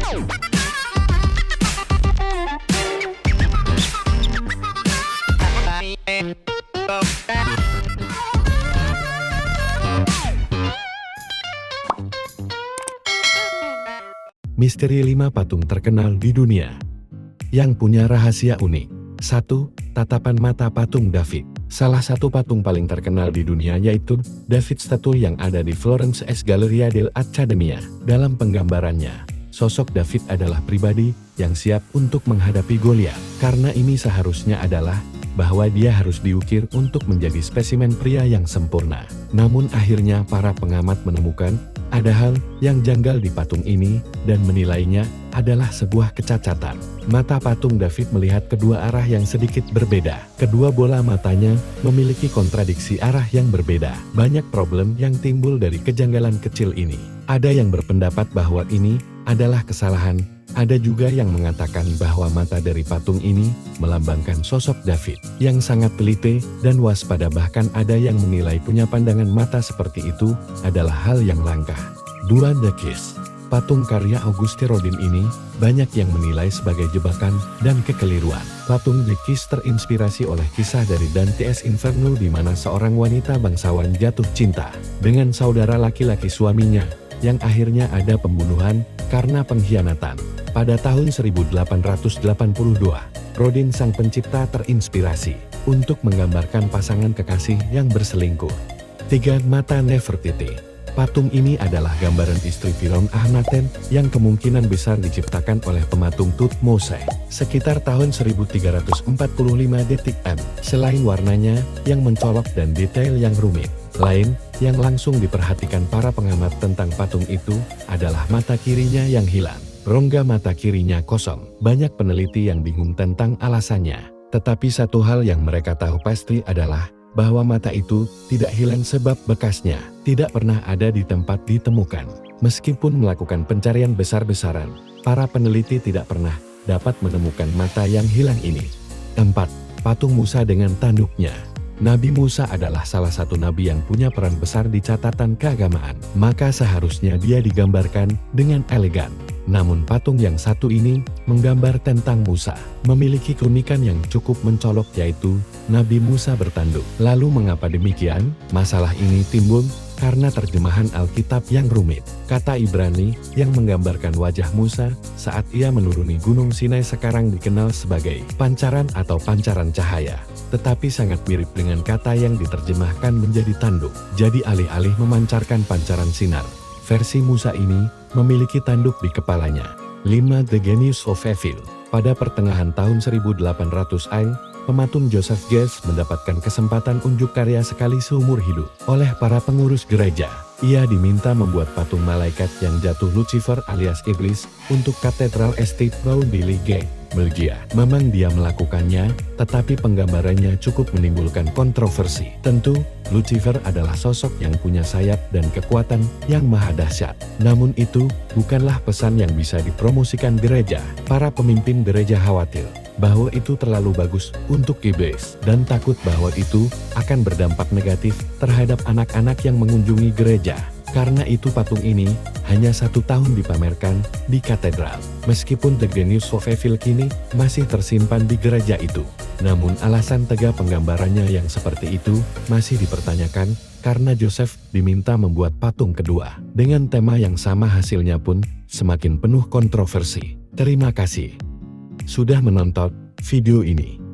Misteri 5 patung terkenal di dunia yang punya rahasia unik. 1. Tatapan mata patung David. Salah satu patung paling terkenal di dunia yaitu David statue yang ada di Florence Galleria dell'Accademia. Dalam penggambarannya, sosok David adalah pribadi yang siap untuk menghadapi Goliat. Karena ini seharusnya adalah bahwa dia harus diukir untuk menjadi spesimen pria yang sempurna. Namun akhirnya para pengamat menemukan ada hal yang janggal di patung ini dan menilainya adalah sebuah kecacatan. Mata patung David melihat kedua arah yang sedikit berbeda. Kedua bola matanya memiliki kontradiksi arah yang berbeda. Banyak problem yang timbul dari kejanggalan kecil ini. Ada yang berpendapat bahwa ini adalah kesalahan. Ada juga yang mengatakan bahwa mata dari patung ini melambangkan sosok David yang sangat teliti dan waspada, bahkan ada yang menilai punya pandangan mata seperti itu adalah hal yang langka. 2. The Kiss. Patung karya Auguste Rodin ini banyak yang menilai sebagai jebakan dan kekeliruan. Patung The Kiss terinspirasi oleh kisah dari Dante's Inferno di mana seorang wanita bangsawan jatuh cinta dengan saudara laki-laki suaminya yang akhirnya ada pembunuhan karena pengkhianatan. Pada tahun 1882, Rodin sang pencipta terinspirasi untuk menggambarkan pasangan kekasih yang berselingkuh. 3. Mata Nefertiti. Patung ini adalah gambaran istri Firaun Akhenaten yang kemungkinan besar diciptakan oleh pematung Thutmose sekitar tahun 1345 DTM. Selain warnanya yang mencolok dan detail yang rumit, lain yang langsung diperhatikan para pengamat tentang patung itu adalah mata kirinya yang hilang. Rongga mata kirinya kosong. Banyak peneliti yang bingung tentang alasannya. Tetapi satu hal yang mereka tahu pasti adalah bahwa mata itu tidak hilang sebab bekasnya tidak pernah ada di tempat ditemukan. Meskipun melakukan pencarian besar-besaran, para peneliti tidak pernah dapat menemukan mata yang hilang ini. 4. Patung Musa dengan tanduknya. Nabi Musa adalah salah satu nabi yang punya peran besar di catatan keagamaan. Maka seharusnya dia digambarkan dengan elegan. Namun patung yang satu ini menggambar tentang Musa. Memiliki keunikan yang cukup mencolok yaitu Nabi Musa bertanduk. Lalu mengapa demikian? Masalah ini timbul karena terjemahan Alkitab yang rumit. Kata Ibrani yang menggambarkan wajah Musa saat ia menuruni Gunung Sinai sekarang dikenal sebagai pancaran atau pancaran cahaya. Tetapi sangat mirip dengan kata yang diterjemahkan menjadi tanduk. Jadi alih-alih memancarkan pancaran sinar, versi Musa ini memiliki tanduk di kepalanya. 5. The Genius of Evil. Pada pertengahan tahun 1800-an, pematung Joseph Guest mendapatkan kesempatan unjuk karya sekali seumur hidup oleh para pengurus gereja. Ia diminta membuat patung malaikat yang jatuh Lucifer alias Iblis untuk Katedral St. Paul di Liege, Belgia. Memang dia melakukannya, tetapi penggambarannya cukup menimbulkan kontroversi. Tentu, Lucifer adalah sosok yang punya sayap dan kekuatan yang maha dahsyat. Namun itu bukanlah pesan yang bisa dipromosikan gereja. Para pemimpin gereja khawatir bahwa itu terlalu bagus untuk iblis dan takut bahwa itu akan berdampak negatif terhadap anak-anak yang mengunjungi gereja. Karena itu patung ini hanya 1 tahun dipamerkan di katedral. Meskipun The Genius of Evil kini masih tersimpan di gereja itu. Namun alasan tegak penggambarannya yang seperti itu masih dipertanyakan karena Joseph diminta membuat patung kedua. Dengan tema yang sama, hasilnya pun semakin penuh kontroversi. Terima kasih sudah menonton video ini.